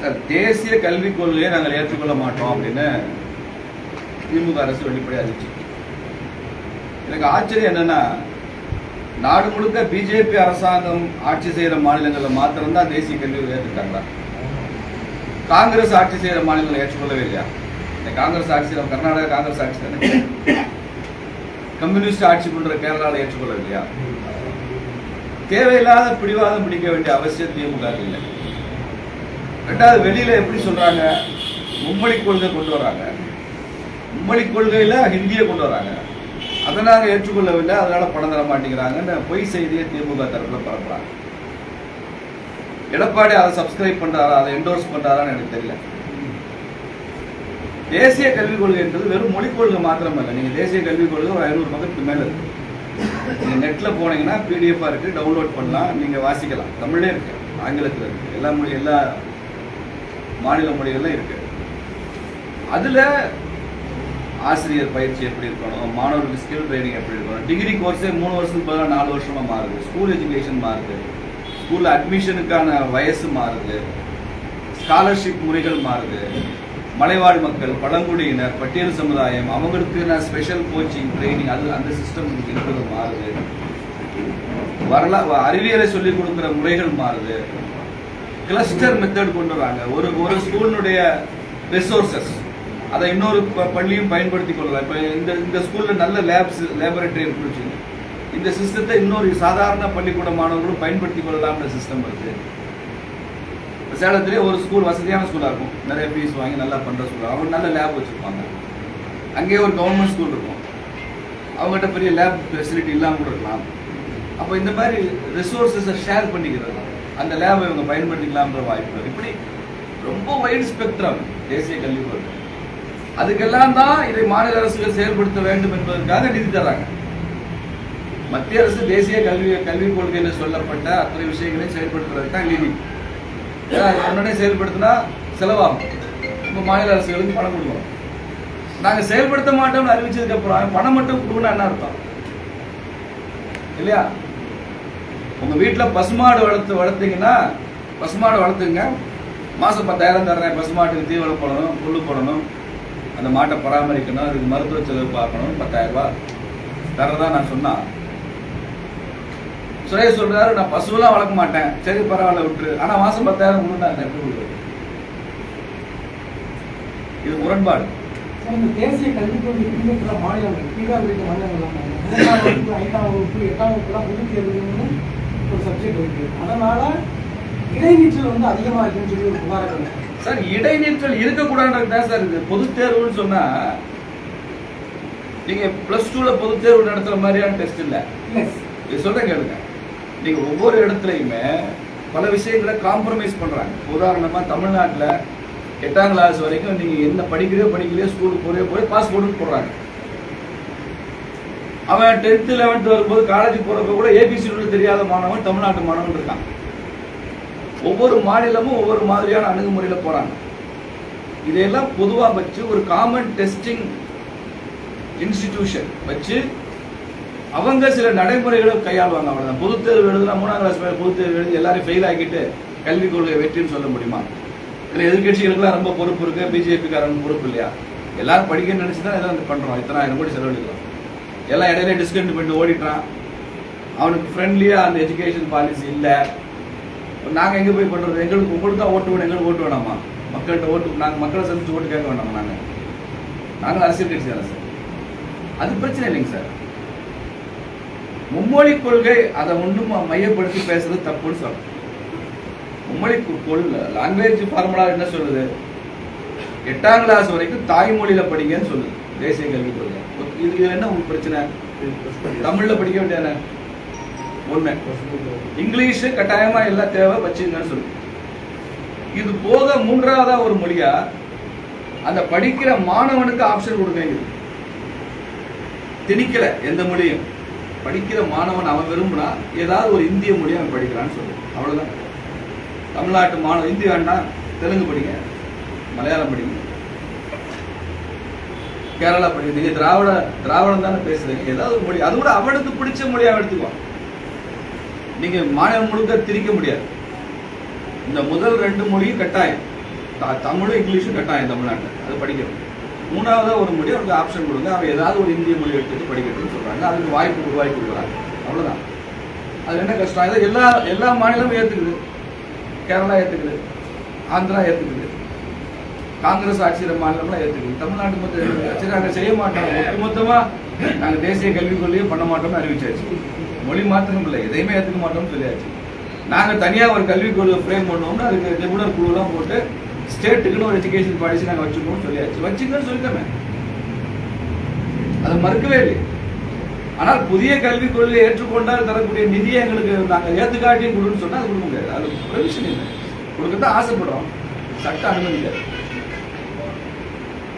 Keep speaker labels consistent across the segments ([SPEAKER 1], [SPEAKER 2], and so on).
[SPEAKER 1] Sir, தேசிய கல்விக் கொள்கையை நாங்கள் ஏற்றுக்கொள்ள மாட்டோம் அப்படின்னு திமுக அரசு வெளிப்படையாக அறிவிச்சு. எனக்கு ஆச்சரியம் என்னன்னா, நாடு முழுக்க பிஜேபி அரசாங்கம் ஆட்சி செய்யற மாநிலங்களில் மாத்திரம்தான் தேசிய கல்வியை ஏற்றுக்காங்களா? காங்கிரஸ் ஆட்சி செய்யற மாநிலங்களை ஏற்றுக்கொள்ளவே இல்லையா? காங்கிரஸ் ஆட்சி கர்நாடகா காங்கிரஸ் ஆட்சி தானே, கம்யூனிஸ்ட் ஆட்சி பண்ற கேரளாவில் ஏற்றுக்கொள்ள இல்லையா? தேவையில்லாத பிடிவாதம் பிடிக்க வேண்டிய அவசியம் திமுக இல்லை. ரெண்டாவது, வெளியில எப்படி சொல்றாங்க, மும்மொழி கொள்கை கொண்டு வராங்க, மும்மொழி கொள்கையில ஹிந்தியை கொண்டு வராங்க, அதை நாங்கள் ஏற்றுக்கொள்ளவில்லை, அதனால பணம் தர மாட்டேங்கிறாங்கன்னு பொய் செய்தியை திமுக தரப்புல பரப்புறாங்க. எடப்பாடி அதை சப்ஸ்கிரைப் பண்றாரா, அதை என்டோர்ஸ் பண்றாரான்னு எனக்கு தெரியல. தேசிய கல்விக் கொள்கை என்பது வெறும் மொழிக் கொள்கை மாத்திரம் இல்லை. நீங்க தேசிய கல்விக் கொள்கை ஒரு 500 பக்கத்துக்கு மேல இருக்கு. நீங்க நெட்ல போனீங்கன்னா பிடிஎஃப் இருக்கு, டவுன்லோட் பண்ணலாம், நீங்க வாசிக்கலாம். தமிழ்லே இருக்கு, ஆங்கிலத்தில் இருக்கு, எல்லா மொழி, எல்லா மாநில மொழிகள்லாம் இருக்கு. அதுல ஆசிரியர் பயிற்சி எப்படி இருக்கணும், மாணவர்களுக்கு ஸ்கில் ட்ரைனிங் எப்படி இருக்கணும், டிகிரி கோர்ஸே 3 வருஷத்துக்கு பதிலாக 4 வருஷமா மாறுது, ஸ்கூல் எஜுகேஷன் மாறுது, ஸ்கூல்ல அட்மிஷனுக்கான வயசு மாறுது, ஸ்காலர்ஷிப் முறைகள் மாறுது, மலைவாழ் மக்கள், பழங்குடியினர், பட்டியல் சமுதாயம், அவங்களுக்கு ஸ்பெஷல் கோச்சிங் ட்ரைனிங், அது அந்த சிஸ்டம் இருக்கிறது மாறுது, அறிவியலை சொல்லிக் கொடுக்கிற முறைகள் மாறுது, கிளஸ்டர் மெத்தட் கொண்டு வராங்க. ஒரு ஸ்கூலினுடைய ரிசோர்சஸ் அதை இன்னொரு பள்ளியும் பயன்படுத்திக் கொள்ளலாம். இப்ப இந்த ஸ்கூல்ல நல்ல லேபரேட்டரி இருக்கு, இந்த சிஸ்டத்தை இன்னொரு சாதாரண பள்ளிக்கூட மாணவர்களும் பயன்படுத்திக் கொள்ளலாம்ன்ற சிஸ்டம் இருக்கு. சேலத்திலே ஒரு ஸ்கூல் வசதியான ஸ்கூலா இருக்கும், நிறைய ஃபீஸ் வாங்கி நல்லா பண்ற ஸ்கூல், அவங்க நல்ல லேப் வச்சிருப்பாங்க. அங்கேயே ஒரு கவர்மெண்ட் ஸ்கூல் இருக்கும், அவங்ககிட்ட பெரிய லேப் ஃபெசிலிட்டி இல்லாமல் கூட இருக்கலாம். அப்போ இந்த மாதிரி ரிசோர்ஸஸை ஷேர் பண்ணிக்கிறது, அந்த லேபை இவங்க பயன்படுத்திக்கலாம்ன்ற வாய்ப்பு. இப்படி ரொம்ப வைட் ஸ்பெக்ட்ரம் தேசிய கல்விக் கொள்கை. அதுக்கெல்லாம் தான் இதை மாநில அரசுகள் செயல்படுத்த வேண்டும் என்பதற்காக நிதி தர்றாங்க. மத்திய அரசு தேசிய கல்விக் கொள்கையில் சொல்லப்பட்ட அத்தனை விஷயங்களையும் செயல்படுத்துறதுக்கு தான் நிதி. உடனே செயல்படுத்தினா செலவாகும். இப்போ மாநில அரசுகளுக்கு பணம் கொடுக்கணும். நாங்கள் செயல்படுத்த மாட்டோம்னு அறிவிச்சதுக்கு அப்புறம் பணம் மட்டும் கொடுக்கணும் என்ன அர்த்தம் இல்லையா? உங்க வீட்டில் பசுமாடு வளர்த்தீங்கன்னா பசுமாடு வளர்த்துங்க, மாசம் 10,000 தர்றேன், பசுமாட்டுக்கு தீவனம் போடணும், புல்லு போடணும், அந்த மாட்டை பராமரிக்கணும், அதுக்கு மருத்துவ செலவு பார்க்கணும், 10,000 ரூபாய் தர்றதா நான் சொன்னா, சுரேஷ் சொல்றாரு நான் பசுவெல்லாம் வளர்க்க மாட்டேன், சரி பரவாயில்ல விட்டுரு, ஆனா மாசம் 10,000 கொடுத்தா எப்படி கொடுக்குறது? இது முரண்பாடு.
[SPEAKER 2] தேசிய கல்விக் கொள்கை பின்பற்ற மாநிலங்கள், கீழாக மாநிலங்கள் 3ஆம் வகுப்பு 5ஆம் வகுப்பு 8ஆம் வகுப்புலாம் பொதுத் தேர்வுன்னு ஒரு சப்ஜெக்ட் இருக்கு. அதனால இடைநீற்றல் அதிகமா இருக்குன்னு சொல்லி ஒரு புகார்.
[SPEAKER 1] சார், இடைநீற்றல் இருக்கக்கூடாதுன்றது தான் சார் இது. பொதுத் தேர்வுன்னு சொன்னா நீங்க +2ல பொதுத் தேர்வு நடத்துற மாதிரியான டெஸ்ட் இல்ல. இது சொல்றேன் கேளுங்க. நீங்க ஒவ்வொரு இடத்துலையுமே பல விஷயங்களை காம்ப்ரமைஸ் பண்றாங்க. உதாரணமா தமிழ்நாட்டில் 8ஆம் கிளாஸ் வரைக்கும் நீங்க என்ன படிக்கலையோ ஸ்கூலுக்கு போய் பாஸ்போர்ட் போடுறாங்க. அவன் 10th 11th வரும்போது காலேஜ் போறப்ப கூட ஏபிசி தெரியாத மாணவன் தமிழ்நாட்டு மாணவன் இருக்கான். ஒவ்வொரு மாநிலமும் ஒவ்வொரு மாதிரியான அணுகுமுறையில போறாங்க. இதையெல்லாம் பொதுவாக வச்சு ஒரு காமன் டெஸ்டிங் இன்ஸ்டிடியூஷன் வச்சு அவங்க சில நடைமுறைகளை கையாளுவாங்க. அவ்வளவுதான். பொதுத் தேர்வு எழுதுனா 3ஆம் கிளாஸ் பொதுத் தேர்வு எழுதி எல்லாரும் ஃபெயில் ஆகிட்டு கல்விக் கொள்கை வெற்றின்னு சொல்ல முடியுமா? இல்லை, எதிர்கட்சிகளுக்குலாம் ரொம்ப பொறுப்பு இருக்கு, பிஜேபிக்காரன் பொறுப்பு இல்லையா? எல்லாரும் படிக்கணும்னு நினைச்சு தான் எதாவது பண்றோம். இத்தனை 1000 கோடி செலவழிக்கிறோம். எல்லாம் இடையில டிஸ்கவுண்ட் பண்ணி ஓடிட்டான். அவனுக்கு ஃப்ரெண்ட்லியா அந்த எஜுகேஷன் பாலிசி இல்லை. நாங்க எங்க போய் பண்றது? உங்களுக்கு தான் ஓட்டு வேணும், எங்களுக்கு ஓட்டு வேணாமா? மக்கள்கிட்ட ஓட்டு, நாங்க மக்களை சந்திச்சு ஓட்டு கேட்க வேண்டாமா? நாங்கள் அரசியல் கட்சி தானே சார், அது பிரச்சனை இல்லைங்க சார். மும்மொழி கொள்கை அதை ஒன்றும் மையப்படுத்தி பேசுறது தப்புன்னு சொல்றோம். மும்மொழி கொள்கை லாங்குவேஜ் ஃபார்முலா என்ன சொல்லுது? 8ஆம் கிளாஸ் வரைக்கும் தாய்மொழியில படிங்கன்னு சொல்லுது தேசிய கல்விக் கொள்கை. இது என்ன உங்களுக்கு பிரச்சனை? தமிழ்ல படிக்க வேண்டியதானே ஒண்ணு. இங்கிலீஷ் கட்டாயமா எல்லாம் தேவை வச்சுங்கன்னு சொல்லுது. இது போக 3ஆவதா ஒரு மொழியா அந்த படிக்கிற மாணவனுக்கு ஆப்ஷன் கொடுக்க திணிக்கல. எந்த மொழியும் படிக்கிற மாணவன் அவன் விரும்பினா ஏதாவது ஒரு இந்திய மொழி அவன் படிக்கிறான்னு சொல்லு, அவ்வளவுதான். தமிழ்நாட்டு மாணவன் இந்தி வேண்டாம், தெலுங்கு படிங்க, மலையாளம் படிங்க, கேரளா படிங்க. நீங்க திராவிடம் தானே பேசுறீங்க, ஏதாவது ஒரு மொழி, அது கூட அவனுக்கு பிடிச்ச மொழியாக எடுத்துக்குவான். நீங்க மாநிலம் முழுக்க திரிக்க முடியாது. இந்த முதல் 2 மொழியும் கட்டாயம். தமிழும் இங்கிலீஷும் கட்டாயம் தமிழ்நாட்டில் அது படிக்கணும். மூணாவதா ஒரு மொழி அவருக்கு ஆப்ஷன் கொடுங்க, அவன் ஏதாவது ஒரு இந்திய மொழி எடுத்துட்டு படிக்கட்டும்னு சொல்றாங்க. அதுக்கு வாய்ப்பு உருவாக்கி கொடுக்குறாங்க, அவ்வளவுதான். அது என்ன கஷ்டம்? இதை எல்லா மாநிலமும் ஏத்துக்குது. கேரளா ஏத்துக்குது, ஆந்திரா ஏத்துக்குது, காங்கிரஸ் ஆட்சியிற மாநிலம்லாம் ஏத்துக்குது. தமிழ்நாட்டு மட்டும் நாங்கள் செய்ய மாட்டோம், ஒட்டுமொத்தமா நாங்கள் தேசிய கல்விக் கொள்கையும் பண்ண மாட்டோம்னு அறிவிச்சாச்சு. மொழி மாத்திரம் இல்லை, எதையுமே ஏற்றுக்க மாட்டோம்னு சொல்லியாச்சு. நாங்கள் தனியாக ஒரு கல்விக் கொள்கை ஃப்ரேம் பண்ணோம்னா அதுக்கு நிபுணர் குழுலாம் போட்டு ஸ்டேட்டுக்குன்னு ஒரு எஜுகேஷன் பாலிசி நாங்கள் வச்சுக்கணும்னு சொல்லியாச்சு. வச்சுக்கன்னு சொல்லிட்டோமே, அதை மறுக்கவே இல்லை. ஆனால் புதிய கல்விக் கொள்கையை ஏற்றுக்கொண்டால் தரக்கூடிய நிதியை எங்களுக்கு நாங்கள் ஏற்றுக்காட்டியும் கொடுன்னு சொன்னால் அது கொடுக்க முடியாது. அது ப்ரொவிஷன் இல்லை, கொடுக்கத்தான் ஆசைப்படுறோம், சட்ட அனுமதிக்காது.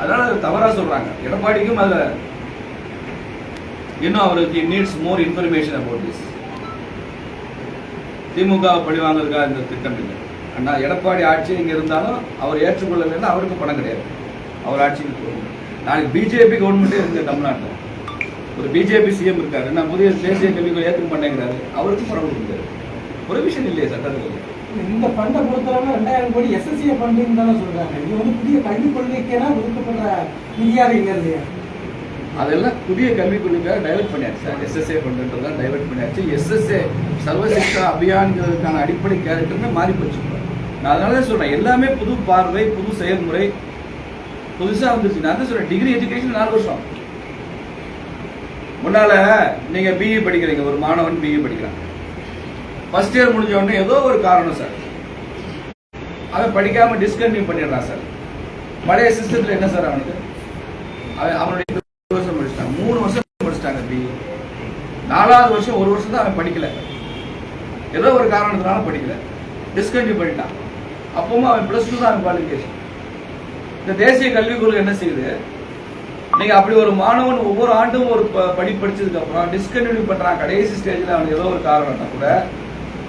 [SPEAKER 1] அதனால அது தவறாக சொல்றாங்க. எடப்பாடிக்கும் அதில் இன்னும் அவருக்கு needs more information about this. திமுக பழி வாங்குறதுக்காக இந்த திட்டம் இல்லை. அண்ணா எடப்பாடி ஆட்சி இங்கே இருந்தாலும் அவர் ஏற்றுக்கொள்ளலைன்னா அவருக்கு பணம் கிடையாது, அவர் ஆட்சிக்கு போகணும். நாளைக்கு பிஜேபி கவர்மெண்ட்டே இருக்கு தமிழ்நாட்டில், ஒரு பிஜேபி சிஎம் இருக்காரு, நான் புதிய தேசிய கல்விகளை ஏற்றுக்க மாட்டேங்கிறாரு, அவருக்கும் பணம் கொடுக்குறாரு. ஒரு விஷயம் இல்லையே சட்டத்தில்.
[SPEAKER 2] இந்த ஃபண்டை பொறுத்தளவு 2000 கோடி எஸ்எஸ்ஏ ஃபண்டுன்னு தானே சொல்றாங்க. இது வந்து புதிய கல்விக் கொள்கைக்கேனா ஒதுக்கப்படுற நிதியாக இல்லை இல்லையா?
[SPEAKER 1] அதெல்லாம் புதிய கல்விக் கொள்கைக்காக டைவர்ட் பண்ணியாச்சு சார். எஸ்எஸ்ஏ ஃபண்டுன்றதான் டைவர்ட் பண்ணியாச்சு. எஸ்எஸ்ஏ சர்வசிக்ஷா அபியான்கிறதுக்கான அடிப்படை கேரக்டருமே மாறி போச்சு. நான் அதனால தான் சொல்றேன், எல்லாமே புது பார்வை, புது செயல்முறை, புதுசாக வந்துருச்சு. நான் தான் சொல்றேன், டிகிரி எஜுகேஷன் 4 வருஷம். முன்னால நீங்க பிஇ படிக்கிறீங்க, ஒரு மாணவன் பிஇ படிக்கிறான், ஃபர்ஸ்ட் இயர் முடிஞ்ச உடனே ஏதோ ஒரு காரணம் சார் அவன் படிக்காம டிஸ்கன்டினியூ பண்ணிடுறான் சார். பழைய சிஸ்டத்துல என்ன சார் அவனுக்கு, அவனுடைய 2 வருஷம் படிச்சிட்டாங்க, 3 வருஷம் படிச்சிட்டாங்க பிஇ. 4வது வருஷம் 1 வருஷம் தான் அவன் படிக்கல, ஏதோ ஒரு காரணத்தினால படிக்கல, டிஸ்கன்டினியூ பண்ணிட்டான். அப்பவும் அவன் +2 தான் அவன் குவாலிஃபிகேஷன். இந்த தேசிய கல்விக் கொள்கை என்ன செய்யுது, நீங்க அப்படி ஒரு மாணவன் ஒவ்வொரு ஆண்டும் ஒரு படிச்சதுக்கு அப்புறம் டிஸ்கன்டினியூ பண்றான், கடைசி ஸ்டேஜ்ல அவனுக்கு ஏதோ ஒரு காரணம்னா கூட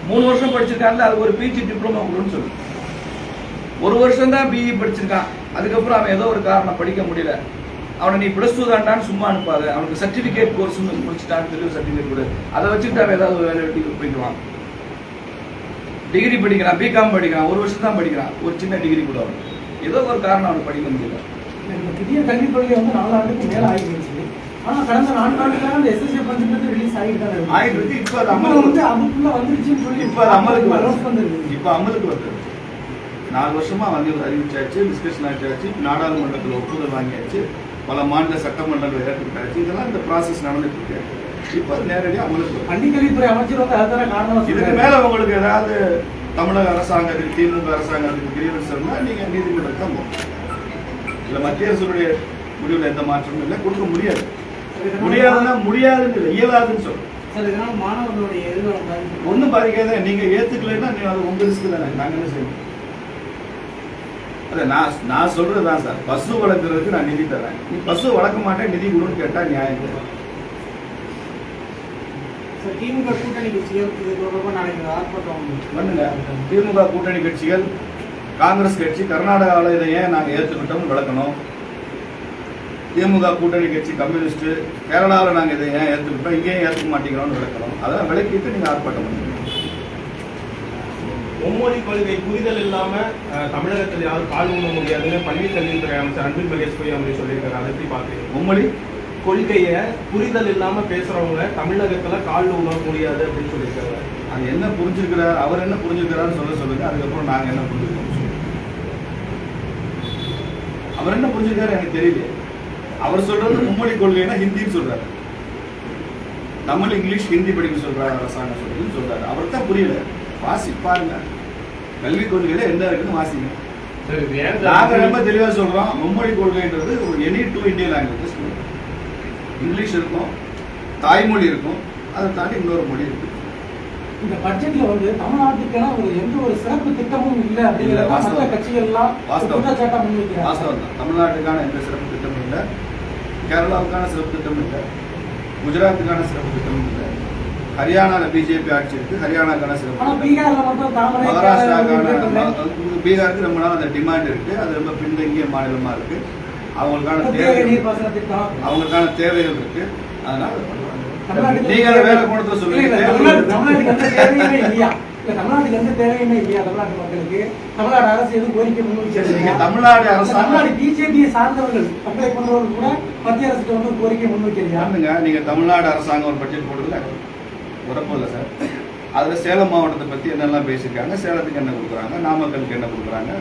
[SPEAKER 1] 3 வருஷம் படிச்சிருக்கான்ல, அது ஒரு பிஜி டிப்ளமா கொடுன்னு சொல்லு. 1 வருஷம் தான் பிஇ படிச்சிருக்கான், அதுக்கப்புறம் அவன் ஏதோ ஒரு காரணம் படிக்க முடியல, அவனை நீ +2 தான்டான்னு சும்மா அனுப்பாது. அவனுக்கு சர்டிபிகேட் கோர்ஸ் முடிச்சுட்டான்னு சொல்லி சர்டிபிகேட் கொடு, அதை வச்சுக்கிட்டு அவன் ஏதாவது ஒரு வேலை வெட்டி போய்க்குவான். டிகிரி படிக்கிறான், பிகாம் படிக்கிறான், 1 வருஷம் தான் படிக்கிறான், ஒரு சின்ன டிகிரி கூட அவனுக்கு ஏதோ ஒரு காரணம் அவனுக்கு படிக்க முடியல.
[SPEAKER 2] இந்த புதிய கல்விக் கொள்கை வந்து 4 ஆண்டுக்கு மேல ஆகிடுச்சு. ஆனா கடந்த 4 ஆண்டுகளாக அந்த எஸ்எஸ்ஏ ஃபண்ட் ரிலீஸ் ஆகிட்டு தான்
[SPEAKER 1] இருக்கு. இப்ப அது
[SPEAKER 2] அதுக்குள்ள வந்துருச்சுன்னு சொல்லி
[SPEAKER 1] இப்ப அமலுக்கு வருது. 4 வருஷமா வந்து அறிவிச்சாச்சு, டிஸ்கஷன் ஆச்சாச்சு, நாடாளுமன்றத்தில் ஒப்புதல் வாங்கியாச்சு, பல மாநில சட்டமன்றங்கள் ஏற்றுக்கிட்டாச்சு. இதெல்லாம் இந்த ப்ராசஸ் நடந்துட்டு இருக்கு. இப்ப நேரடியாக அமலுக்கு
[SPEAKER 2] பள்ளிக்கல்வித்துறை அமைச்சர் வந்து அதுதான காரணம்.
[SPEAKER 1] இதுக்கு மேல உங்களுக்கு ஏதாவது தமிழக அரசாங்கத்துக்கு, திமுக அரசாங்கத்துக்கு கிரீவன்ஸ் இருந்தா நீங்க நீதிமன்றத்துக்கு தான் போகணும். இல்ல மத்திய அரசுடைய முடிவுல எந்த மாற்றமும் இல்லை, கொடுக்க முடியாது. முடியாதுன்னா முடியாதுன்னு இல்லை, இயலாதுன்னு சொல்றேன்.
[SPEAKER 2] இதனால மாணவர்களுடைய எதிர்காலம்
[SPEAKER 1] ஒன்னும் பாதிக்காத. நீங்க ஏத்துக்கலைன்னா அது உங்க ரிஸ்க் தானே, நாங்க என்ன செய்யணும்? அத நான் சொல்றதுதான் சார், பசு வளர்க்கறதுக்கு நான் நிதி தரேன், நீ பசு வளர்க்க மாட்டேன் நிதி கொடுன்னு கேட்டா நியாயம் இல்லை.
[SPEAKER 2] திமுக கூட்டணி கட்சிகள் இது தொடர்பாக நாளைக்கு ஆர்ப்பாட்டம்
[SPEAKER 1] பண்ணுங்க. திமுக கூட்டணி கட்சிகள், காங்கிரஸ் கட்சி கர்நாடகாவில் இதை ஏன் நாங்கள் ஏற்றுக்கிட்டோம்னு விளக்கணும். திமுக கூட்டணி கட்சி கம்யூனிஸ்ட் கேரளாவில் நாங்கள் இதை ஏன் ஏற்றுக்கிட்டோம், இங்கேயும் ஏற்றுக்க மாட்டேங்கிறோம்னு விளக்கணும். அதெல்லாம் விளக்கிட்டு நீங்கள் ஆர்ப்பாட்டம் பண்ணுங்க.
[SPEAKER 3] மும்மொழி கொள்கை புரிதல் இல்லாம தமிழகத்தில் யாரும் கால் ஊன முடியாதுன்னு பள்ளிக் கல்வித்துறை அமைச்சர் அன்பில் மகேஷ் பொய்யாமொழி சொல்லியிருக்காரு. அதை எப்படி பாக்குறீங்க?
[SPEAKER 1] மும்மொழி
[SPEAKER 3] கொள்கைய புரிதல் இல்லாம பேசுறவங்க தமிழகத்துல கால் ஊன முடியாது அப்படின்னு சொல்லியிருக்காரு.
[SPEAKER 1] அது என்ன புரிஞ்சிருக்கிறார், அவர் என்ன புரிஞ்சிருக்கிறான்னு சொல்லுங்க. அதுக்கப்புறம் நாங்க என்ன புரிஞ்சுக்கிறோம், அவர் என்ன புரிஞ்சிருக்காரு எனக்கு தெரியல. அவர் சொல்றது மும்மொழி கொள்கைன்னா ஹிந்தின்னு சொல்றாரு, தமிழ் இங்கிலீஷ் ஹிந்தி படிக்க சொல்றாரு, அரசாங்கம் சொல்றாரு. அவர் தான் புரியல. வாசி பாருங்க, கல்விக் கொள்கையில என்ன இருக்குன்னு வாசிங்க. நாங்க ரொம்ப தெளிவா சொல்றோம், மும்மொழி கொள்கைன்றது எனி 2 இந்தியன் லாங்குவேஜஸ், இங்கிலீஷ் இருக்கும், தாய்மொழி இருக்கும், அதை தாண்டி இன்னொரு மொழி இருக்கு.
[SPEAKER 2] இந்த பட்ஜெட்ல வந்து தமிழ்நாட்டுக்கான எந்த ஒரு சிறப்பு திட்டமும் இல்லை அப்படிங்கிற மற்ற கட்சிகள் எல்லாம் குற்றச்சாட்டா முன்வைக்கிறாங்க.
[SPEAKER 1] வாஸ்தவம் தான், தமிழ்நாட்டுக்கான எந்த சிறப்பு திட்டமும் இல்லை, கேரளாவுக்கான சிறப்பு திட்டம் இல்லை, குஜராத்துக்கான சிறப்பு திட்டமும் இல்லை, ஹரியானால பிஜேபி ஆட்சி இருக்கு, ஹரியானாக்கான சிறப்பு, மகாராஷ்டிராக்கான, பீகாருக்கு ரொம்ப நாள் அந்த டிமாண்ட் இருக்கு, அது ரொம்ப பின்தங்கிய மாநிலமா இருக்கு, அவங்களுக்கான தேவைகள் இருக்கு. அதனால நீங்க வேற கோணத்துல சொல்லுங்க.
[SPEAKER 2] இல்ல தமிழ்நாட்டுக்கு எந்த தேவையுமே இல்லையா தமிழ்நாட்டு மக்களுக்கு? தமிழ்நாடு அரசு எதுவும் கோரிக்கை முன்வைக்கிறது?
[SPEAKER 1] தமிழ்நாடு அரசு
[SPEAKER 2] தமிழ்நாடு பிஜேபியை சார்ந்தவர்கள் அப்ளை பண்றவர்கள் கூட மத்திய அரசு வந்து கோரிக்கை முன்வைக்கிறீங்க.
[SPEAKER 1] நீங்க தமிழ்நாடு அரசாங்கம் ஒரு பட்ஜெட் போடுறதுல உறப்பு இல்லை சார். அதுல சேலம் மாவட்டத்தை பத்தி என்னெல்லாம் பேசியிருக்காங்க, சேலத்துக்கு என்ன கொடுக்குறாங்க, நாமக்கலுக்கு என்ன கொடுக்குறாங்க,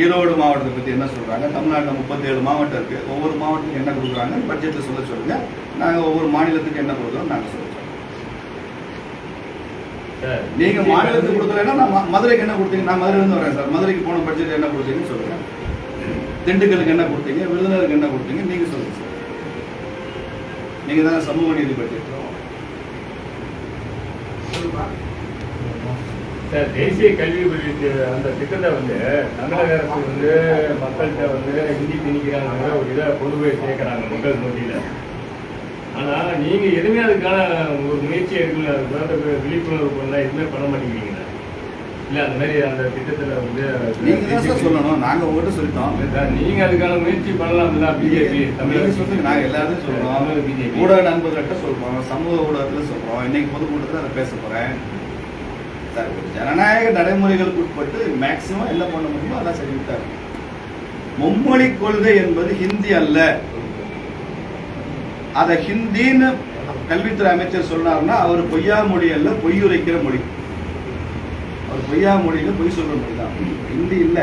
[SPEAKER 1] ஈரோடு மாவட்டத்தை பத்தி என்ன சொல்றாங்க, தமிழ்நாட்டில் 37 மாவட்டம் இருக்கு, ஒவ்வொரு மாவட்டத்துக்கு என்ன கொடுக்குறாங்க பட்ஜெட்ல சொல்லுங்க. நாங்க ஒவ்வொரு மாநிலத்துக்கு என்ன கொடுக்குறோம் நாங்க சொல்றோம். நீங்க மாநிலத்துக்கு கொடுக்கலன்னா நான் மதுரைக்கு என்ன கொடுத்தீங்க? நான் மதுரையில இருந்து வரேன் சார். மதுரைக்கு போன பட்ஜெட் என்ன கொடுத்தீங்கன்னு சொல்லுங்க. திண்டுக்கலுக்கு என்ன கொடுத்தீங்க, விருதுநகருக்கு என்ன கொடுத்தீங்க நீங்க சொல்லுங்க சார். நீங்க தானே சமூக நீதி பட்ஜெட்.
[SPEAKER 4] சார், தேசிய கல்வி குறித்து அந்த திட்டத்தை வந்து தமிழக அரசு வந்து மக்கள்கிட்ட வந்து ஹிந்தி திணிக்கிறாங்க, ஒரு இதை கொண்டு போய் சேர்க்கிறாங்க மக்கள் மத்தியில். ஆனால் நீங்கள் எதுவுமே அதுக்கான ஒரு முயற்சி எடுக்கல, அதுக்கான விழிப்புணர்வு பண்ணலாம், எதுவுமே பண்ண மாட்டேங்கிறீங்களா? இல்லை அந்த மாதிரி அந்த திட்டத்தில் வந்து
[SPEAKER 1] நீங்க தான் சொல்லணும். நாங்க ஓட்டு சொல்லிட்டோம்.
[SPEAKER 4] நீங்க அதுக்கான முயற்சி பண்ணலாம்ல. பிஜேபி தமிழக
[SPEAKER 1] சொல்லுங்க. நாங்க எல்லாரும் சொல்றோம்,
[SPEAKER 4] பிஜேபி
[SPEAKER 1] ஊடக நண்பர்கள்ட்ட சொல்றோம், சமூக ஊடகத்துல சொல்றோம், இன்னைக்கு பொதுக்கூட்டத்தில் அதை பேச போறேன் சார். ஜனநாயக நடைமுறைகளுக்கு உட்பட்டு மேக்சிமம் என்ன பண்ண முடியுமோ அதான் செஞ்சுட்டாரு. மும்மொழி கொள்கை என்பது ஹிந்தி அல்ல. அத ஹிந்தின்னு கல்வித்துறை அமைச்சர் சொன்னார்னா அவர் பொய்யா மொழி அல்ல, பொய்யுரைக்கிற மொழி. அவர் பொய்யா மொழியில பொய் சொல்ற மொழி தான், ஹிந்தி இல்ல.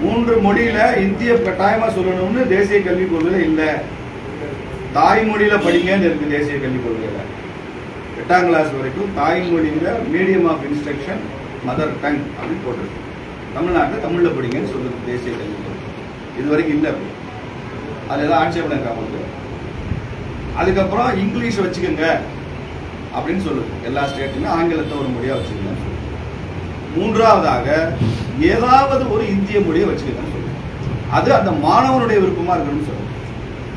[SPEAKER 1] 3 மொழியில இந்திய கட்டாயமா சொல்லணும்னு தேசிய கல்விக் கொள்கையில இல்ல. தாய்மொழியில படிங்கன்னு இருக்கு தேசிய கல்விக் கொள்கையில. 8ஆம் கிளாஸ் வரைக்கும் தாய்மொழியில medium of instruction mother tongue அப்படின்னு போட்டிருக்கு. தமிழ்நாட்டில் தமிழ்ல படிங்கன்னு சொல்லுது தேசிய கல்விக் கொள்கை. இது வரைக்கும் இல்லை. அதுல ஏதாவது ஆட்சேபனை இருக்கா? அதுக்கப்புறம் இங்கிலீஷ் வச்சுக்கோங்க அப்படின்னு சொல்லுது. எல்லா ஸ்டேட்டுமே ஆங்கிலத்தை ஒரு மொழியா வச்சுக்கோங்க. 3ஆவதாக ஏதாவது ஒரு இந்திய மொழியை வச்சுக்கோங்கன்னு சொல்லுது. அது அந்த மாணவனுடைய விருப்பமா இருக்கணும்னு சொல்லுது.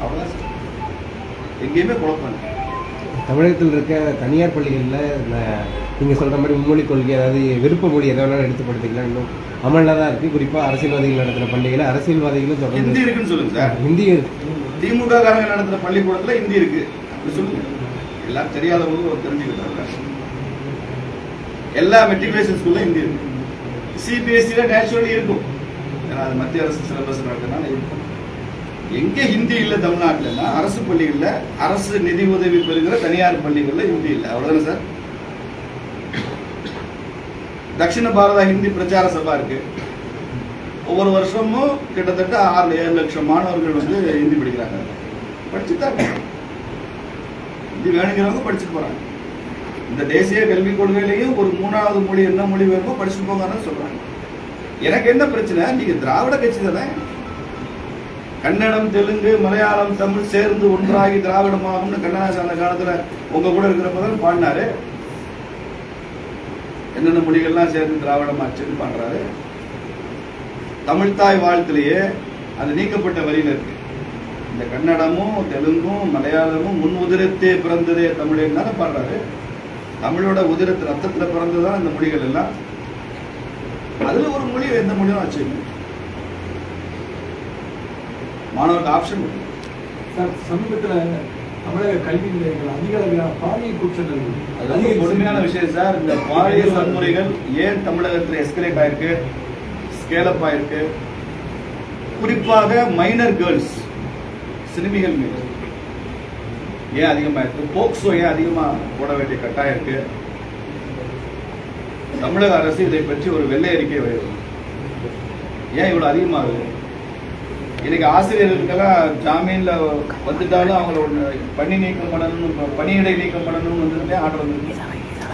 [SPEAKER 1] அவ்வளவுதான் சார். எங்கேயுமே குழப்பம் இல்லை.
[SPEAKER 5] தமிழகத்தில் இருக்க தனியார் பள்ளிகளில் நீங்கள் சொல்கிற மாதிரி மும்மொழி கொள்கை, அதாவது விருப்ப மொழி எதை வேணாலும் எடுத்துப்படுத்திக்கலாம், இன்னும் அமலில் தான் இருக்குது. குறிப்பாக அரசியல்வாதிகள் நடத்துகிற பள்ளிகளை அரசியல்வாதிகளும் தொடர்ந்து
[SPEAKER 1] ஹிந்தி இருக்குன்னு சொல்லுங்க சார்.
[SPEAKER 5] ஹிந்தி
[SPEAKER 1] திமுக காரங்க நடத்துகிற பள்ளிக்கூடத்தில் ஹிந்தி இருக்கு சொல்லுங்க. எல்லாம் தெரியாதவங்க தெரிஞ்சுக்கிட்டாங்க. எல்லா மெட்ரிகுலேஷன் ஸ்கூல்ல ஹிந்தி இருக்கு. சிபிஎஸ்சில நேச்சுரலி இருக்கும். ஏன்னா அது மத்திய அரசு சிலபஸ் நடக்கிறதுனால இருக்கும். எங்க ஹிந்தி இல்ல தமிழ்நாட்டில்? அரசு பள்ளிகள்ல, அரசு நிதி உதவி பெறுகிற தனியார் பள்ளிகள்ல ஹிந்தி இல்லை. அவ்வளவுதானே சார். தட்சிண பாரத ஹிந்தி பிரச்சார சபா இருக்கு. ஒவ்வொரு வருஷமும் கிட்டத்தட்ட 6-7 லட்சம் மாணவர்கள் வந்து ஹிந்தி படிக்கிறாங்க. படிச்சுட்டாங்க. ஹிந்தி வேணுங்கிறவங்க படிச்சுட்டு போறாங்க. இந்த தேசிய கல்விக் கொள்கையிலையும் ஒரு 3வது மொழி என்ன மொழி வேணுமோ படிச்சுட்டு போங்கன்னு சொல்றாங்க. எனக்கு என்ன பிரச்சனை? நீங்க திராவிட கட்சி தானே. கன்னடம், தெலுங்கு, மலையாளம், தமிழ் சேர்ந்து ஒன்றாகி திராவிடமாகும்னு கண்ணதாசன் அந்த காலத்துல உங்க கூட இருக்கிறப்பதான் பாடினாரு. என்னென்ன மொழிகள்லாம் சேர்ந்து திராவிடமாச்சுன்னு பண்றாரு. தமிழ்தாய் வாழ்த்திலேயே அது நீக்கப்பட்ட வரியில இருக்கு. இந்த கன்னடமும் தெலுங்கும் மலையாளமும் முன் உதிரத்தே பிறந்ததே தமிழ் தானே பாடுறாரு. தமிழோட உதிரத்து ரத்தத்துல பிறந்ததுதான் இந்த மொழிகள் எல்லாம். அதுல ஒரு மொழி எந்த மொழியும் வச்சுக்கணும். மாணவருக்கு ஆப்ஷன்
[SPEAKER 2] சார். சமீபத்தில் தமிழக கல்வி நிலையங்கள் அதிக அளவிலான பாலியல் குற்றங்கள்,
[SPEAKER 1] அது கொடுமையான விஷயம் சார். இந்த பாலியல் வன்முறைகள் ஏன் தமிழகத்தில் எஸ்கலேட் ஆயிருக்கு, ஸ்கேலப் ஆயிருக்கு? குறிப்பாக மைனர் கேர்ள்ஸ், சிறுமிகள் மீது ஏன் அதிகமாயிருக்கு? போக்சோ ஏன் அதிகமா போட வேண்டிய கட்டாயம் இருக்கு? தமிழக அரசு இதை பற்றி ஒரு வெள்ளை அறிக்கை வெளியிடும். ஏன் இவ்வளவு அதிகமாகுது? இன்னைக்கு ஆசிரியர்களுக்கெல்லாம் ஜாமீன்ல வந்துட்டாலும் அவங்களோட பணி நீக்கம் பண்ணணும், பணியிடை நீக்கம் பண்ணணும்னு வந்துருந்தே ஆர்டர் வந்துருக்கு.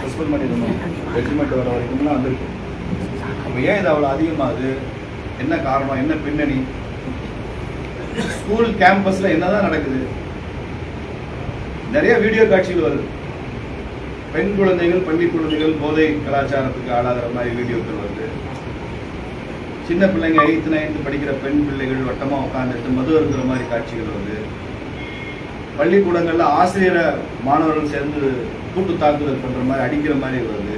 [SPEAKER 1] சஸ்பெண்ட் பண்ணிடணும், ரெஜிமெண்ட் வர வரைக்கும்லாம் வந்திருக்கு. அப்போ ஏன் இது அவ்வளோ அதிகமாகுது? என்ன காரணம்? என்ன பின்னணி? ஸ்கூல் கேம்பஸ்ல என்னதான் நடக்குது? நிறைய வீடியோ காட்சிகள் வருது. பெண் குழந்தைகள், பள்ளி குழந்தைகள் போதை கலாச்சாரத்துக்கு ஆளாகிற மாதிரி வீடியோக்கள் வருது. சின்ன பிள்ளைங்க 8th 9th படிக்கிற பெண் பிள்ளைகள் வட்டமா உட்காந்துட்டு மது அருந்துற மாதிரி காட்சிகள் வருது. பள்ளிக்கூடங்கள்ல ஆசிரியரை மாணவர்கள் சேர்ந்து கூட்டு தாக்குதல் பண்ற மாதிரி, அடிக்கிற மாதிரி வருது.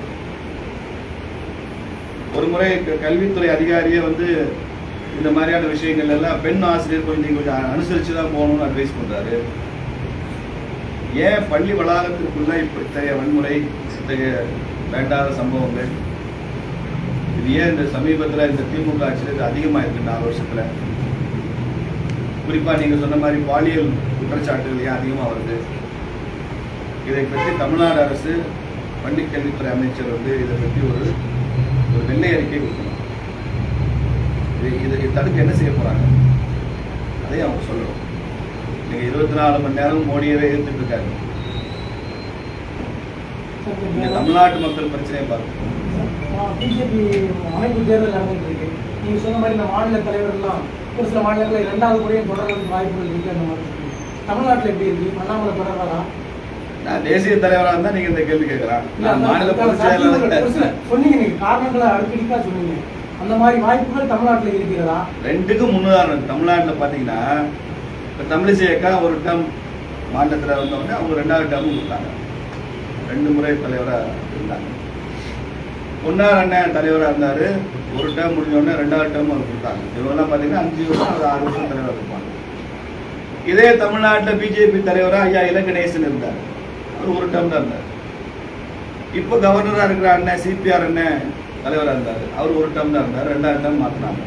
[SPEAKER 1] ஒரு முறை கல்வித்துறை அதிகாரியே வந்து இந்த மாதிரியான விஷயங்கள் எல்லாம் பெண் ஆசிரியர் கொஞ்சம் அனுசரிச்சு தான் போகணும்னு அட்வைஸ் பண்றாரு. ஏன் பள்ளி வளாகத்திற்குள்ள இப்படித்தைய வன்முறை? இத்தகைய வேண்டாத சம்பவங்கள் இது ஏன் இந்த சமீபத்தில் இந்த திமுக ஆட்சியில் இது அதிகமாக இருக்கு 4 வருஷத்தில். குறிப்பாக நீங்கள் சொன்ன மாதிரி பாலியல் குற்றச்சாட்டுகள் ஏன் அதிகமாக வருது? இதை பற்றி தமிழ்நாடு அரசு பள்ளிக்கல்வித்துறை அமைச்சர் வந்து இதை பற்றி ஒரு வெள்ளை அறிக்கை கொடுக்கணும். இதை தடுக்க என்ன செய்ய போறாங்க அதை அவங்க சொல்லணும். நீங்க 24 மணி நேரம் மோடியவே எதிர்த்துட்டு இருக்காரு. நீங்க தமிழ்நாட்டு மக்கள் பிரச்சனையை பாருங்க.
[SPEAKER 2] பிஜேபி அமைப்பு தேர்தல் நடந்துட்டு இருக்கு. நீங்க சொன்ன மாதிரி இந்த மாநில தலைவர்கள்லாம் ஒரு சில மாநிலங்களில் 2வது முறையும் தொடர்றதுக்கு வாய்ப்புகள் இருக்கு. அந்த மாதிரி தமிழ்நாட்டில் எப்படி இருக்கு? அண்ணாமலை தொடர்றதா?
[SPEAKER 1] நான் தேசிய தலைவராக இருந்தா நீங்க இந்த கேள்வி கேட்கலாம். மாநில பொதுச் செயலாளர்
[SPEAKER 2] சொன்னீங்க, நீங்க காரணங்களை அடிக்கடிக்கா சொன்னீங்க. அந்த மாதிரி வாய்ப்புகள் தமிழ்நாட்டில் இருக்கிறதா?
[SPEAKER 1] 2க்கும் முன்னுதாரணம். தமிழ்நாட்டில் பார்த்தீங்கன்னா இப்போ தமிழிசை அக்கா ஒரு டேர்ம் மாநிலத்தில் வந்தவொடனே அவங்க 2வது டேர்ம் கொடுத்தாங்க. 2 முறை தலைவராக இருந்தாங்க. பொன்னார் அண்ணன் தலைவராக இருந்தார். ஒரு டேர்ம் முடிஞ்சோடனே 2வது டேர்ம் அவர் கொடுத்தாங்க. இவங்கெல்லாம் பார்த்தீங்கன்னா 5 வருஷம் அது 6 வருஷம் தலைவராக இருப்பாங்க. இதே தமிழ்நாட்டில் பிஜேபி தலைவராக ஐயா இலங்கணேசன் இருந்தார். அவர் ஒரு டேர்ம் தான் இருந்தார். இப்போ கவர்னராக இருக்கிற அண்ணன் சிபிஆர் அண்ணன் தலைவராக இருந்தார். அவர் ஒரு டேர்ம் தான் இருந்தார். 2வது டேர்ம் மாற்றினாங்க.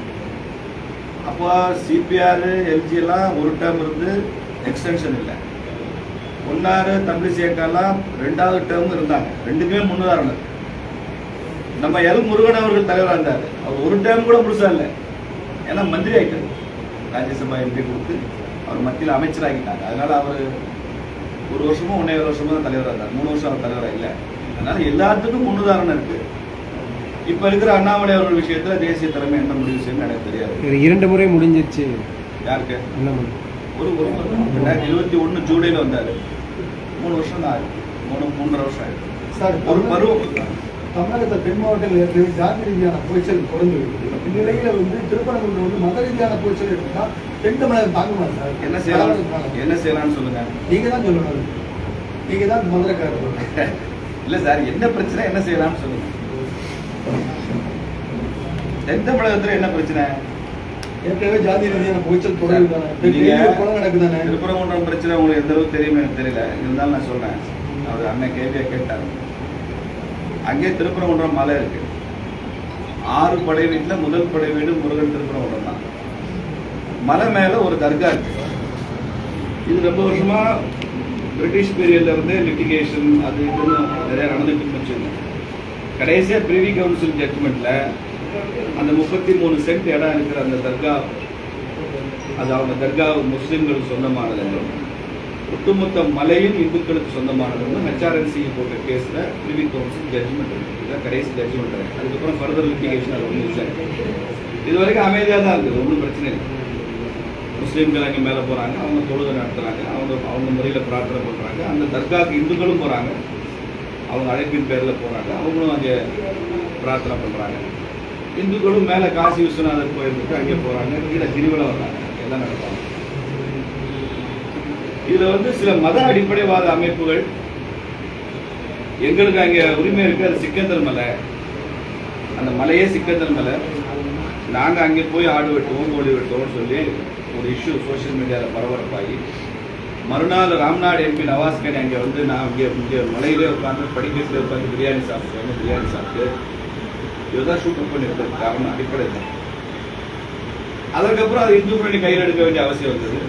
[SPEAKER 1] அப்போ சிபிஆர் எல்ஜி எல்லாம் ஒரு டேர்ம் இருந்து எக்ஸ்டென்ஷன் இல்லை. பொன்னார் தமிழிசையக்காலாம் 2வது டேர்ம் இருந்தாங்க. 2க்குமே முன்னுதாரணம். நம்ம எல் முருகன் அவர்கள் தலைவராக இருந்தார். அவர் ஒரு டேர்ம் கூட முழுசா இல்லை. ஏன்னா மந்திரி ஆகிட்டார். ராஜ்யசபா எம்பி கொடுத்து அவர் மத்தியில் அமைச்சராகிட்டாங்க. அதனால அவர் 1 வருஷமோ 1.5 வருஷமோ தான் தலைவராக இருந்தார். 3 வருஷம் அவர் தலைவராக இல்லை. அதனால எல்லாத்துக்கும் முன்னுதாரணம் இருக்கு. இப்ப இருக்கிற அண்ணாமலை அவர்கள் விஷயத்துல தேசிய தலைமை என்ன முடிவு செய்யணும் எனக்கு தெரியாது.
[SPEAKER 5] 2 முறை முடிஞ்சிருச்சு.
[SPEAKER 1] யாருக்கு?
[SPEAKER 5] அண்ணாமலை
[SPEAKER 1] ஒரு 2021 ஜூலைல வந்தாரு. 3 வருஷம் தான் ஆயிருக்கு. 3.5 வருஷம் ஆயிருக்கு.
[SPEAKER 2] சார்,
[SPEAKER 1] ஒரு பருவம்
[SPEAKER 2] தமிழகத்தில் தென் மாவட்டங்கள் ஜாதி ரீதியான புயற்சல் தொடர்ந்து இந்நிலையில திருப்பரங்குன்றம் மத ரீதியான புயற்சல் எடுத்தா தென் தமிழகம் தாங்குமா சார்?
[SPEAKER 1] என்ன செய்யலாம்னு சொல்லுங்க.
[SPEAKER 2] நீங்க தான் சொல்லணும். நீங்க தான் மதுரைக்காரர்.
[SPEAKER 1] இல்ல சார், என்ன பிரச்சனை, என்ன செய்யலாம்னு சொல்லுங்க. தென் தமிழகத்துல என்ன பிரச்சனை?
[SPEAKER 2] ஏற்கனவே ஜாதி ரீதியான புயற்சல் தொடர்ந்து நடக்குதானே.
[SPEAKER 1] திருப்பரங்குன்றம் பிரச்சனை உங்களுக்கு எந்த அளவுக்கு தெரியுமே எனக்கு தெரியல. இருந்தாலும் நான் சொல்றேன். அவர் அண்ணன் கேள்வியை கேட்டாரு. அங்கே திருப்பரங்குன்றம் மலை இருக்கு. 6 படை வீட்டுல முதல் படை வீடு முருகன் திருப்பரங்குன்றம் தான். மலை மேல ஒரு தர்கா இருக்கு. இது ரொம்ப வருஷமா பிரிட்டிஷ் பீரியட்ல இருந்தே லிட்டிகேஷன் அது இதுன்னு நிறைய நடந்துட்டு வச்சுருந்தோம். கடைசியா பிரிவி கவுன்சில் ஜட்ஜ்மெண்ட்ல அந்த 33 சென்ட் இடம் இருக்கிற அந்த தர்கா, அது அவங்க தர்கா முஸ்லிம்களுக்கு சொந்தமானது, ஒட்டுமொத்த மலையும் இந்துக்களுக்கு சொந்தமானது ஹெச்ஆர்என்சி போட்ட கேஸ்ல பிரிவி கவுன்சில் ஜட்ஜ்மெண்ட் இருக்கு. இதுதான் கடைசி ஜட்ஜ்மெண்ட். அதுக்கப்புறம் ஃபர்தர் லிட்டிகேஷன் அது ஒன்றும் இல்லை. இது வரைக்கும் அமைதியாக தான் இருக்குது. ஒன்றும் பிரச்சனை இல்லை. முஸ்லீம்கள் அங்கே மேலே போகிறாங்க, அவங்க தொழுகை நடத்துகிறாங்க, அவங்க முறையில் பிரார்த்தனை பண்ணுறாங்க. அந்த தர்காவுக்கு இந்துக்களும் போகிறாங்க, அவங்க அழைப்பின் பேரில் போகிறாங்க, அவங்களும் அங்கே பிரார்த்தனை பண்ணுறாங்க. இந்துக்களும் மேலே காசி விஸ்வநாதர் கோயிலுக்கு அங்கே போகிறாங்க, கீழே கிரிவலம் வர்றாங்க, எல்லாம் நடப்பாங்க. இதில் சில மத அடிப்படைவாத அமைப்புகள் எங்களுக்கு அங்கே உரிமை இருக்குது, அது சிக்கந்தர் மலை, அந்த மலையே சிக்கந்தர் மலை, நாங்கள் அங்கே போய் ஆடு வெட்டுவோம் கோழி வெட்டுவோம்னு சொல்லி ஒரு இஷ்யூ சோஷியல் மீடியாவில் பரபரப்பாகி மறுநாள் ராம்நாடு எம்பி நவாஸ்கனி அங்கே நான் இங்கே மலையிலே உட்காந்து படிக்கட்டில் உட்காந்து பிரியாணி சாப்பிட்டு இதுதான் ஷூட் பண்ணியிருக்கிறது. காரணம் அடிப்படை தான். அதுக்கப்புறம் அது இந்து பண்ணி கையில் எடுக்க வேண்டிய அவசியம் வந்தது.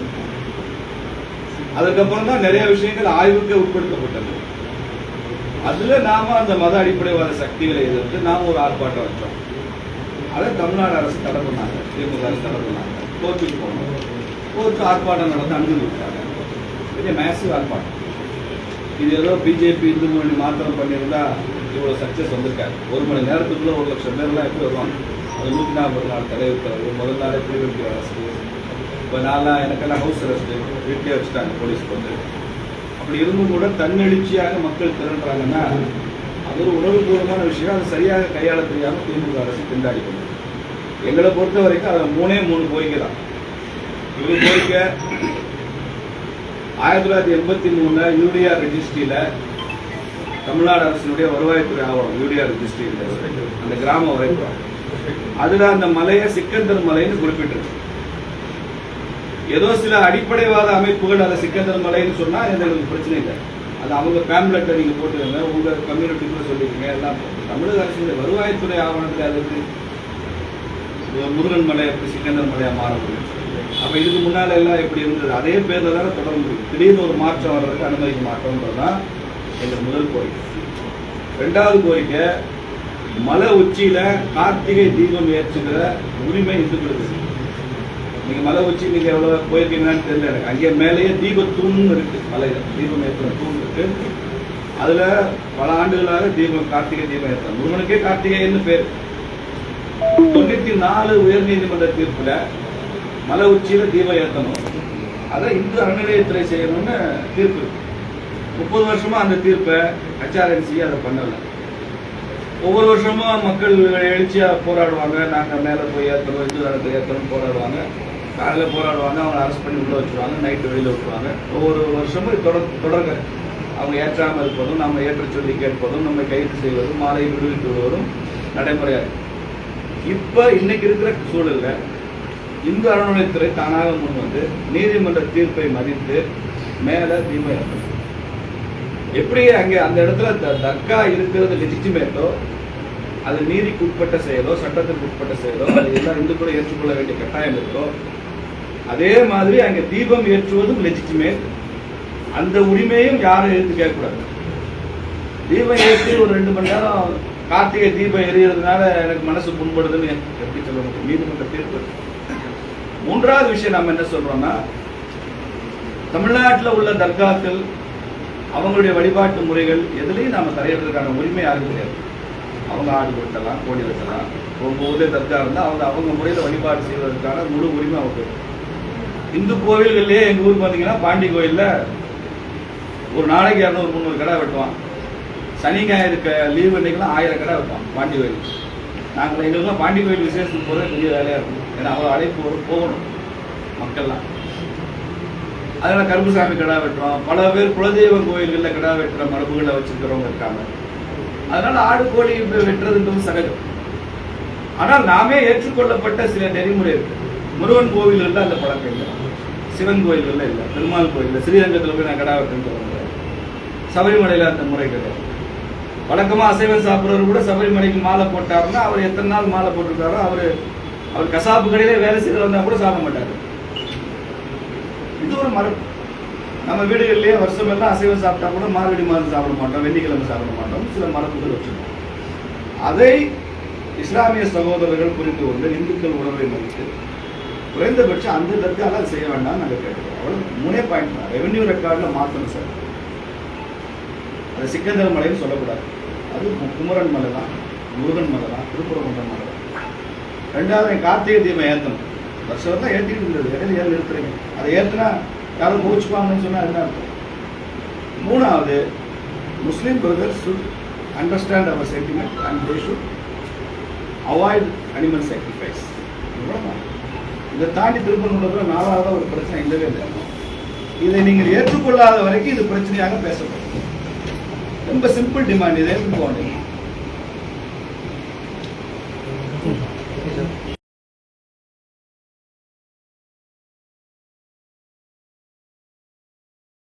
[SPEAKER 1] அதுக்கப்புறம் தான் நிறைய விஷயங்கள் ஆய்வுக்கு உட்படுத்தப்பட்டது. அதுல நாம அந்த மத அடிப்படைவாத சக்திகளை எதிர்த்து நாம ஒரு ஆர்ப்பாட்டம் வச்சோம். அதை தமிழ்நாடு அரசு தடை பண்ணாங்க, திமுக அரசு தடை பண்ணாங்க. கோர்ட்டுக்கு போனோம். கோர்ட்டு ஆர்ப்பாட்டம் நடந்து அனுமதி விட்டாங்க. பெரிய மேசிவ் ஆர்ப்பாட்டம். இது ஏதோ பிஜேபி இந்து மொழி மாத்திரம் பண்ணியிருந்தா இவ்வளவு சக்சஸ் வந்திருக்காரு. 1 மணி நேரத்துக்குள்ள 1 லட்சம் பேர்லாம் எப்படி வருவாங்க? அது 144 தலைவர் முதல் நாளே பிரிவென்டிவ் அரசு. இப்போ நான்லாம் எனக்கெல்லாம் ஹவுஸ் அரெஸ்ட் வீட்டிலே வச்சுட்டாங்க போலீஸ் போட்டு. அப்படி இருந்தும் கூட தன்னெழுச்சியாக மக்கள் திரண்டுறாங்கன்னா அது ஒரு உணர்வுபூர்வமான விஷயம். அது சரியாக கையாள தெரியாமல் திமுக அரசு திண்டாடி கொண்டு. எங்களை பொறுத்த வரைக்கும் அதில் 3 கோரிக்கை தான். இது கோரிக்கை 1983 யூடிஆர் ரெஜிஸ்ட்ரியில தமிழ்நாடு அரசினுடைய வருவாய்த்துறை ஆவணம் யூடிஆர் ரெஜிஸ்ட்ரி அந்த கிராம வரைபடம், அதுல அந்த மலையை சிக்கந்தர் மலைன்னு குறிப்பிட்டிருக்கு. ஏதோ சில அடிப்படைவாத அமைப்புகள் அதை சிக்கந்தர் மலைன்னு சொன்னா எங்களுக்கு பிரச்சனை இல்லை. அது அது அவங்க பேம்லெட்டை நீங்கள் போட்டுக்கோங்க, உங்கள் கம்யூனிட்டிக்குள்ள சொல்லிக்கோங்க. எல்லாம் தமிழக அரசுடைய வருவாய்த்துறை ஆவணத்தில் அது எப்படி முருகன் மலை எப்படி சிக்கந்தர் மலையாக மாற முடியும்? அப்போ இதுக்கு முன்னால் எல்லாம் எப்படி இருந்தது? அதே பேரில் தானே தொடர்ந்து திடீர்னு ஒரு மாற்றம் வர்றதுக்கு அனுமதிக்க மாட்டோம்ன்றது தான் எங்கள் முதல் கோரிக்கை. ரெண்டாவது கோரிக்கை, மலை உச்சியில் கார்த்திகை தீபம் ஏற்றுகிற உரிமை இந்துக்களுக்கு. நீங்கள் மலை உச்சி நீங்கள் எவ்வளோ போயிருக்கீங்கன்னு தெரியல எனக்கு. அங்கே மேலேயே தீபத்தூண்னு இருக்குது, மலையில் தீபம் ஏற்றுற தூண் இருக்குது. அதில் பல ஆண்டுகளாக தீபம் கார்த்திகை தீபம் ஏற்ற முருகனுக்கே கார்த்திகைன்னு பேர். 94 உயர்நீதிமன்ற தீர்ப்பில் மலை உச்சியில் தீபம் ஏற்றணும், அதை இந்து அறநிலையத்துறை செய்யணும்னு தீர்ப்பு. 30 வருஷமா அந்த தீர்ப்பை HRNC அதை பண்ணலை. ஒவ்வொரு வருஷமும் மக்கள் எழுச்சியாக போராடுவாங்க, நாங்கள் மேலே போய் ஏற்றணும், இந்து தரத்தை ஏற்றணும் போராடுவாங்க. காலையில் போராடுவாங்க, அவங்க அரெஸ்ட் பண்ணி உள்ளே வச்சுருவாங்க, நைட்டு வெளியில் விட்டுருவாங்க. ஒவ்வொரு வருஷமும் தொடர்க அவங்க ஏற்றாமல் இருப்பதும், நம்ம ஏற்ற சொல்லி கேட்பதும், நம்ம கைது செய்வதும், மாலை விடுவித்து விடுவதும் நடைமுறையாக. இப்போ இன்னைக்கு இருக்கிற சூழலில் இந்து அறநிலையத்துறை தானாக முன் வந்து நீதிமன்ற தீர்ப்பை மதித்து மேலே தீபம் ஏற்றணும். எப்படி அங்கே அந்த இடத்துல தர்கா இருக்கிறது லெஜிட்டிமேட்டோ, அது நீதிக்கு உட்பட்ட செயலோ, சட்டத்திற்கு உட்பட்ட செயலோ, அது எல்லாம் இந்துக்களை ஏற்றுக்கொள்ள வேண்டிய கட்டாயம் இருக்கோ, அதே மாதிரி அங்கே தீபம் ஏற்றுவதும் லெஜிட்டிமேட். அந்த உரிமையும் யாரும் எடுத்து கேட்கக்கூடாது. தீபம் ஏற்றி ஒரு 2 மணி நேரம் கார்த்திகை தீபம் எரியறதுனால எனக்கு மனசு புண்படுதுன்னு எப்படி சொல்ல முடியும்? நீதிமன்ற தீர்ப்பு. மூன்றாவது விஷயம் நம்ம என்ன சொல்றோம்னா, தமிழ்நாட்டில் உள்ள தர்காக்கள் அவங்களுடைய வழிபாட்டு முறைகள் எதுலையும் நாம தரையிடுறதுக்கான உரிமை யாரும் கிடையாது. அவங்க ஆடு வெட்டலாம், கோழி வெட்டலாம். உங்க ஊர்லேயே தர்கா இருந்தால் அவங்க முறையில் வழிபாடு செய்வதற்கான முழு உரிமை அவங்க. இந்து கோவில்கள்லேயே எங்கள் ஊருக்கு பார்த்தீங்கன்னா பாண்டி கோயிலில் ஒரு நாளைக்கு 200-300 கடை வெட்டுவான். சனி ஞாயிறு லீவ் அன்னைக்கெல்லாம் 1000 கடை வெட்டுவான் பாண்டி கோயில். நாங்கள் எங்களுக்குலாம் பாண்டி கோயில் விசேஷத்துக்கு போகிறது பெரிய வேலையாக இருக்கும். ஏன்னா அவ்வளோ அழைப்பு போகணும் மக்கள்லாம். அதனால் கருப்புசாமி கடா வெட்டுறோம். பல பேர் குலதெய்வ கோயில்களில் கடா வெட்டுற மரபுகளை வச்சிருக்கிறவங்க இருக்காங்க. அதனால ஆடு கோழி வெட்டுறதுன்றது சகஜம். ஆனால் நாமே ஏற்றுக்கொள்ளப்பட்ட சில நெறிமுறை இருக்கு. முருகன் கோவில்களில் அந்த பழக்கம் இல்லை, சிவன் கோயில்களில் இல்லை, பெருமாள் கோயிலில் ஸ்ரீரங்கத்தில் போய் நான் கடா வெட்டுன்னு சொல்லுவாங்க. சபரிமலையில் அந்த முறை கிடையாது. வழக்கமாக அசைவம் சாப்பிட்றவர் கூட சபரிமலைக்கு மாலை போட்டாருன்னா அவர் எத்தனை நாள் மாலை போட்டிருக்காரோ அவர் கசாப்பு கடையிலே வேலை செய்து வந்தால் கூட சாப்பிட மாட்டார். இது ஒரு மரபு. நம்ம வீடுகளிலேயே வருஷம் எல்லாம் அசைவம் சாப்பிட்டா கூட மார்கழி மாதம் சாப்பிட மாட்டோம், வெள்ளிக்கிழமை சாப்பிட மாட்டோம், சில மரபுகள் வச்சிருக்கோம். அதை இஸ்லாமிய சகோதரர்கள் புரிந்து கொண்டு இந்துக்கள் உணவை மதித்து குறைந்தபட்சம் அந்த தர்கால அதை செய்ய வேண்டாம் நாங்கள் கேட்டுக்கிறோம். அவ்வளோ 3 பாயிண்ட் தான். ரெவென்யூ ரெக்கார்டில் மாற்றணும் சார். அது சிக்கந்தர் மலைன்னு சொல்லக்கூடாது, அது குமரன் மலை தான், முருகன் மலை தான், திருப்பரங்குன்றம் மலை தான். ரெண்டாவது கார்த்திகை தீபம் ஏற்றணும். வருஷம் தான் ஏற்றிட்டு இருந்தது, இடையில ஏன் நிறுத்துறீங்க? அதை ஏற்றினா யாரும் கோவிச்சுப்பாங்கன்னு சொன்னால் என்ன அர்த்தம்? மூணாவது, முஸ்லீம் brothers should understand our sentiment and they should avoid animal sacrifice. இதை தாண்டி திருப்பூர்ல 4வது ஒரு பிரச்சனை இல்லவே இல்லை. இதை நீங்கள் ஏற்றுக்கொள்ளாத வரைக்கும் இது பிரச்சனையாக பேசப்படும். ரொம்ப சிம்பிள் டிமாண்ட், இதை ஏற்றுக்கொண்டு